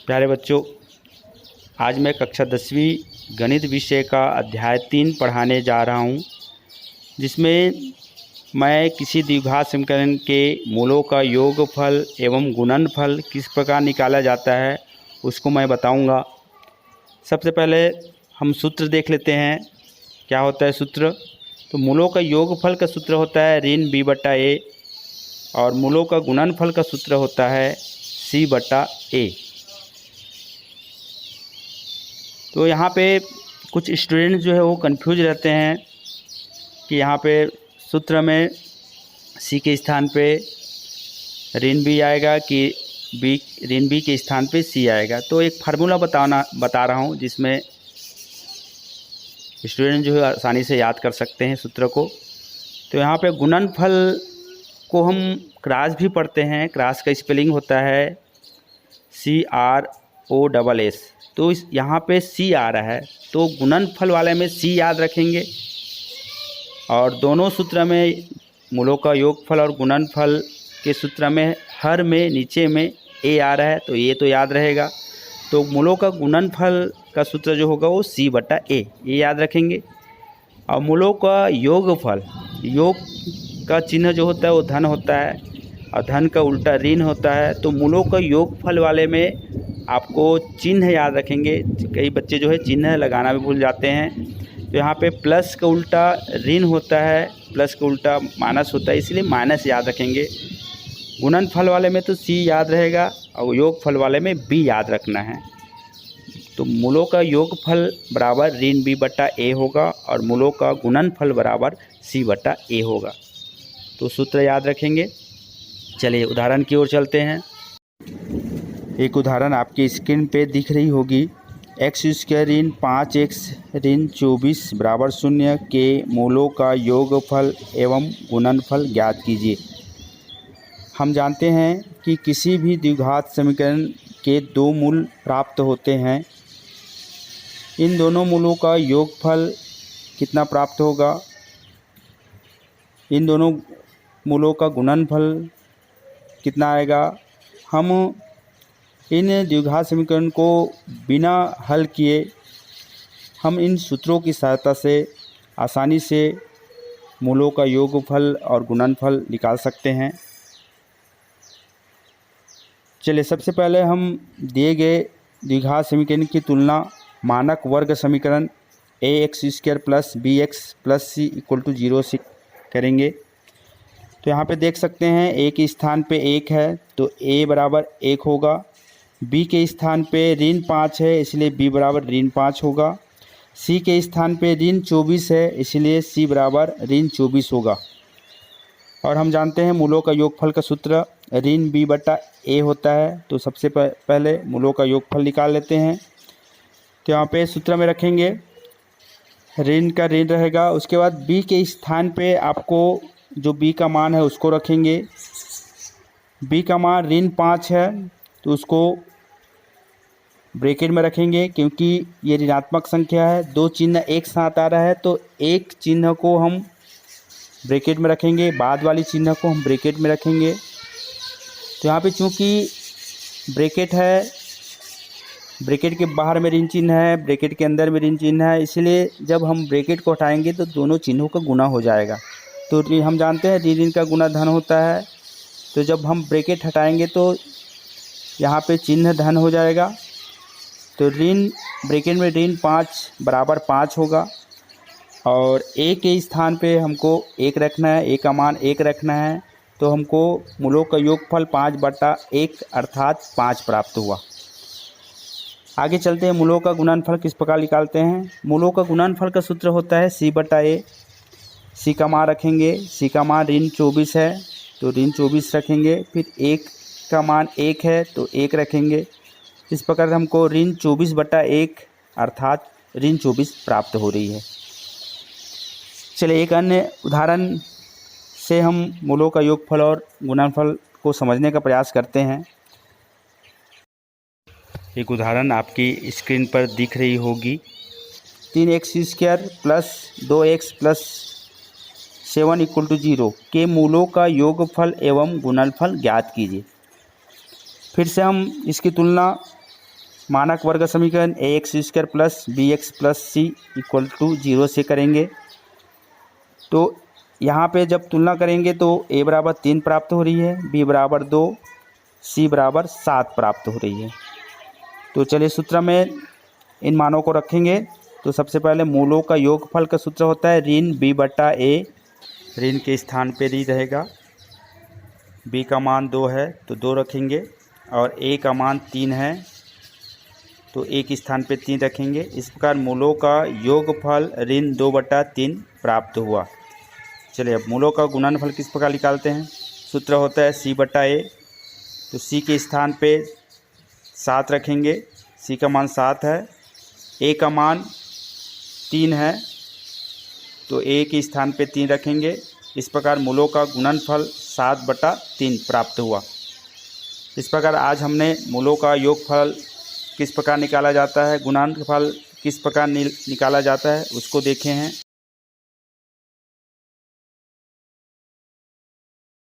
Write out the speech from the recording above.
प्यारे बच्चों, आज मैं कक्षा 10वीं गणित विषय का अध्याय 3 पढ़ाने जा रहा हूं, जिसमें मैं किसी द्विघात समीकरण के मूलों का योगफल एवं गुणनफल किस प्रकार निकाला जाता है उसको मैं बताऊंगा। सबसे पहले हम सूत्र देख लेते हैं। क्या होता है सूत्र? तो मूलों का योगफल का सूत्र होता है ऋण b बटा a और मूलों का गुणनफल का सूत्र होता है c बटा a। तो यहाँ पे कुछ स्टूडेंट जो है वो कंफ्यूज रहते हैं कि यहाँ पे सूत्र में c के स्थान पे ऋण b आएगा कि ऋण b के स्थान पे c आएगा। तो एक फार्मूला बता रहा हूँ जिसमें स्टूडेंट जो है आसानी से याद कर सकते हैं सूत्र को। तो यहाँ पे गुणनफल को हम क्रॉस भी पढ़ते हैं। क्रॉस का स्पेलिंग होता है CROSS। तो इस यहाँ पे C आ रहा है, तो गुणनफल वाले में C याद रखेंगे। और दोनों सूत्र में मूलों का योगफल और गुणनफल के सूत्र में हर में नीचे में A आ रहा है, तो ये तो याद रहेगा। तो मूलों का गुणनफल का सूत्र जो होगा वो C बटा A, ये याद रखेंगे। और मूलों का योगफल, योग का चिन्ह जो होता है वो धन होता है और धन का उल्टा ऋण होता है। तो मूलों का योगफल वाले में आपको चिन्ह याद रखेंगे। कई बच्चे जो है चिन्ह लगाना भी भूल जाते हैं। तो यहाँ पे प्लस का उल्टा ऋण होता है, प्लस का उल्टा माइनस होता है, इसलिए माइनस याद रखेंगे। गुणनफल वाले में तो C याद रहेगा और योगफल वाले में B याद रखना है। तो मूलों का योगफल बराबर ऋण b बटा a होगा और मूलों का गुणनफल बराबर c बटा a होगा। तो सूत्र याद रखेंगे। चलिए उदाहरण की ओर चलते हैं। एक उदाहरण आपकी स्क्रीन पे दिख रही होगी। x स्क्वायर ऋण 5x ऋण 24 बराबर 0 के मूलों का योगफल एवं गुणनफल ज्ञात कीजिए। हम जानते हैं कि किसी भी द्विघात समीकरण के दो मूल प्राप्त होते हैं। इन दोनों मूलों का योगफल कितना प्राप्त होगा, इन दोनों मूलों का गुणनफल कितना आएगा। हम इन द्विघात समीकरण को बिना हल किए हम इन सूत्रों की सहायता से आसानी से मूलों का योगफल और गुणनफल निकाल सकते हैं। चलिए सबसे पहले हम दिए गए द्विघात समीकरण की तुलना मानक वर्ग समीकरण ax square plus bx plus c equal to 0 से करेंगे। तो यहाँ पे देख सकते हैं a के स्थान पे 1 है तो a बराबर 1 होगा। b के स्थान पे ऋण 5 है इसलिए b बराबर ऋण 5 होगा। c के स्थान पे ऋण 24 है इसलिए c बराबर ऋण 24 होगा। और हम जानते हैं मूलों का योगफल का सूत्र ऋण b बटा a होता है। तो सबसे पहले मूलों का योगफल निकाल लेते हैं। तो यहाँ पे सूत्र में रखेंगे ऋण का ऋण रहेगा। उसके बाद b के स्थान पे आपको जो b का मान है उसको रखेंगे। b का मान ऋण 5 है तो उसको ब्रैकेट में रखेंगे क्योंकि ये ऋणात्मक संख्या है। दो चिन्ह एक साथ आ रहा है तो एक चिन्ह को हम ब्रैकेट में रखेंगे, बाद वाली चिन्ह को हम ब्रैकेट में रखेंगे। तो यहाँ पे चूँकि ब्रैकेट है, ब्रैकेट के बाहर में ऋण चिन्ह है, ब्रैकेट के अंदर में ऋण चिन्ह है, इसलिए जब हम ब्रैकेट को हटाएंगे तो दोनों चिन्हों का गुणा हो जाएगा। तो हम जानते हैं ऋण का गुणा धन होता है। तो जब हम ब्रैकेट हटाएंगे तो यहाँ पे चिन्ह धन हो जाएगा। तो ऋण ब्रैकेट में ऋण 5 बराबर 5 होगा और a के स्थान पे हमको 1 रखना है, a का मान 1 रखना है। तो हमको मूलों का योगफल 5 बटा 1 अर्थात 5 प्राप्त हुआ। आगे चलते हैं, मूलों का गुणनफल किस प्रकार निकालते हैं। मूलों का गुणनफल का सूत्र होता है c बटा a। c का मान रखेंगे, c का मान ऋण 24 है तो ऋण 24 रखेंगे। फिर 1 का मान 1 है तो 1 रखेंगे। इस प्रकार हमको ऋण 24 बटा 1 अर्थात ऋण 24 प्राप्त हो रही है। चलिए एक अन्य उदाहरण से हम मूलों का योगफल और गुणनफल को समझने का प्रयास करते हैं। एक उदाहरण आपकी स्क्रीन पर दिख रही होगी। 3x square plus 2x plus 7 equal to 0 के मूलों का योगफल एवं गुणनफल ज्ञात कीजिए। फिर से हम इसकी तुलना मानक वर्ग समीकरण ax² plus bx plus c equal to 0 से करेंगे। तो यहाँ पे जब तुलना करेंगे तो a बराबर 3 प्राप्त हो रही है, b बराबर 2, c बराबर 7 प्राप्त हो रही है। तो चलिए सूत्र में इन मानों को रखेंगे। तो सबसे पहले मूलों का योगफल का सूत्र होता है ऋण b बटा a। ऋण के स्थान पे ऋण रहेगा, b का मान 2 है तो 2 रखेंगे, और a का मान 3 है तो a के स्थान पे 3 रखेंगे। इस प्रकार मूलों का योगफल ऋण 2 बटा 3 प्राप्त हुआ। चलिए अब मूलों का गुणनफल किस प्रकार निकालते हैं। सूत्र होता है c बटा a। तो c के स्थान पे 7 रखेंगे, c का मान 7 है, a का मान 3 है तो a के स्थान पे 3 रखेंगे। इस प्रकार मूलों का गुणनफल 7 बटा 3 प्राप्त हुआ। इस प्रकार आज हमने मूलों का योगफल किस प्रकार निकाला जाता है, गुणनफल किस प्रकार निकाला जाता है उसको देखे हैं।